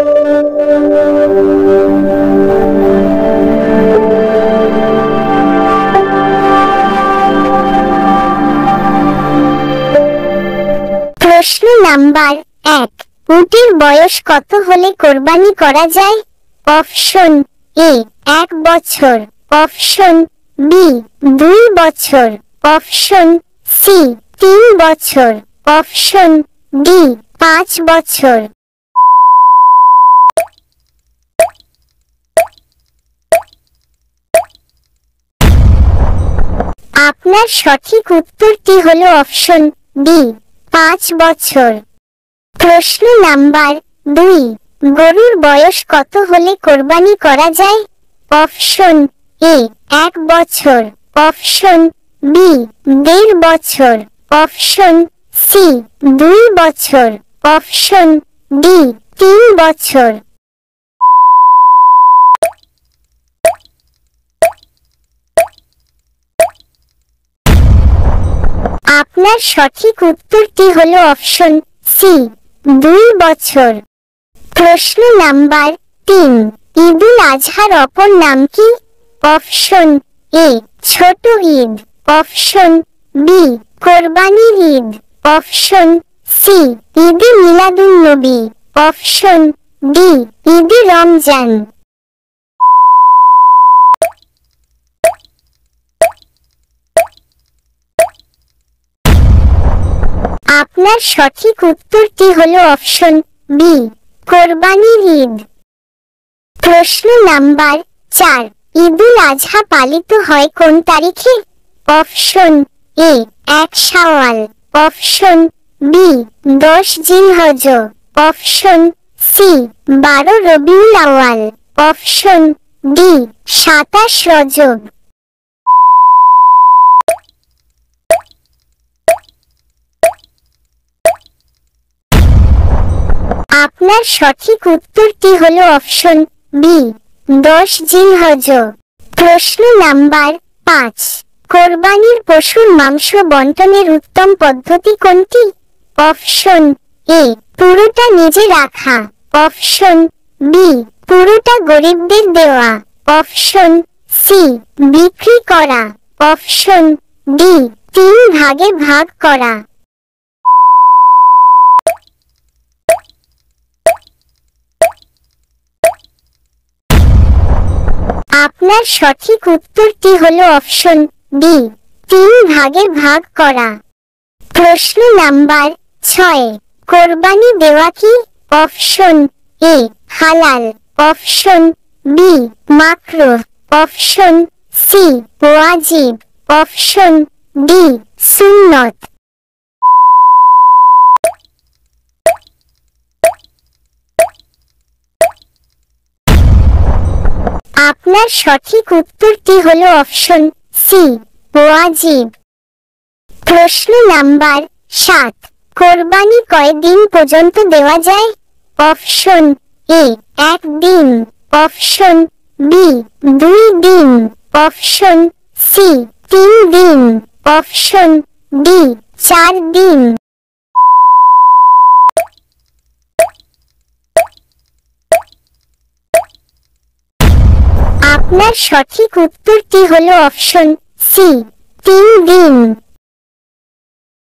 প্রশ্ন নাম্বার 1, উটের বয়স কত হলে কোরবানি করা যায়? অপশন এ 1 বছর, অপশন বি 2 বছর, অপশন সি 3 বছর, অপশন ডি 5 বছর। আপনার সঠিক উত্তরটি হলো অপশন ডি 5 বছর। প্রশ্ন নাম্বার 2, গরুর বয়স কত হলে কোরবানি করা যায়? অপশন এ 1 বছর, অপশন বি 1.5 বছর, অপশন সি 2 বছর, অপশন ডি 3 বছর। আপনার সঠিক উত্তরটি হলো অপশন সি 2 বছর। প্রশ্ন নাম্বার 3, ঈদুল আজহার অপর নাম কি? অপশন এ ছোট ঈদ, অপশন বি কোরবানির ঈদ, অপশন সি ঈদে মিলাদুন নবী, অপশন ডি ঈদে রমজান। আপনার সঠিক উত্তরটি হলো অপশন বি কোরবানির ঈদ। প্রশ্ন নাম্বার 4, ঈদুল আজহা পালিত হয় কোন তারিখে? অপশন এ 1 শাওয়াল, অপশন বি 10 জিলহজ, option C 12 Rabiul Awal, option D 27 রজব। আপনার সঠিক উত্তরটি হলো অপশন বি 10 জিলহজ। প্রশ্ন নাম্বার 5, কোরবানির পশুর মাংস বন্টনের উত্তম পদ্ধতি কোনটি? অপশন এ পুরোটা নিজে রাখা, অপশন বি পুরোটা গরিবদের দেওয়া, অপশন সি বিক্রি করা, অপশন ডি 3 ভাগে ভাগ করা। আপনার সঠিক উত্তরটি হলো অপশন ডি 3 ভাগে ভাগ করা। প্রশ্ন নাম্বার 6, কোরবানি দেওয়া কি? অপশন এ হালাল, অপশন বি মাকরুহ, অপশন সি ওয়াজিব, অপশন ডি সুন্নত। আপনার সঠিক উত্তরটি হলো অপশন সি ওয়াজিব। প্রশ্ন নাম্বার 7, কোরবানি কয় দিন পর্যন্ত দেওয়া যায়? অপশন এ 1 দিন, অপশন বি 2 দিন, অপশন সি 3 দিন, অপশন ডি 4 দিন। আপনার সঠিক উত্তরটি হলো অপশন সি 3 দিন।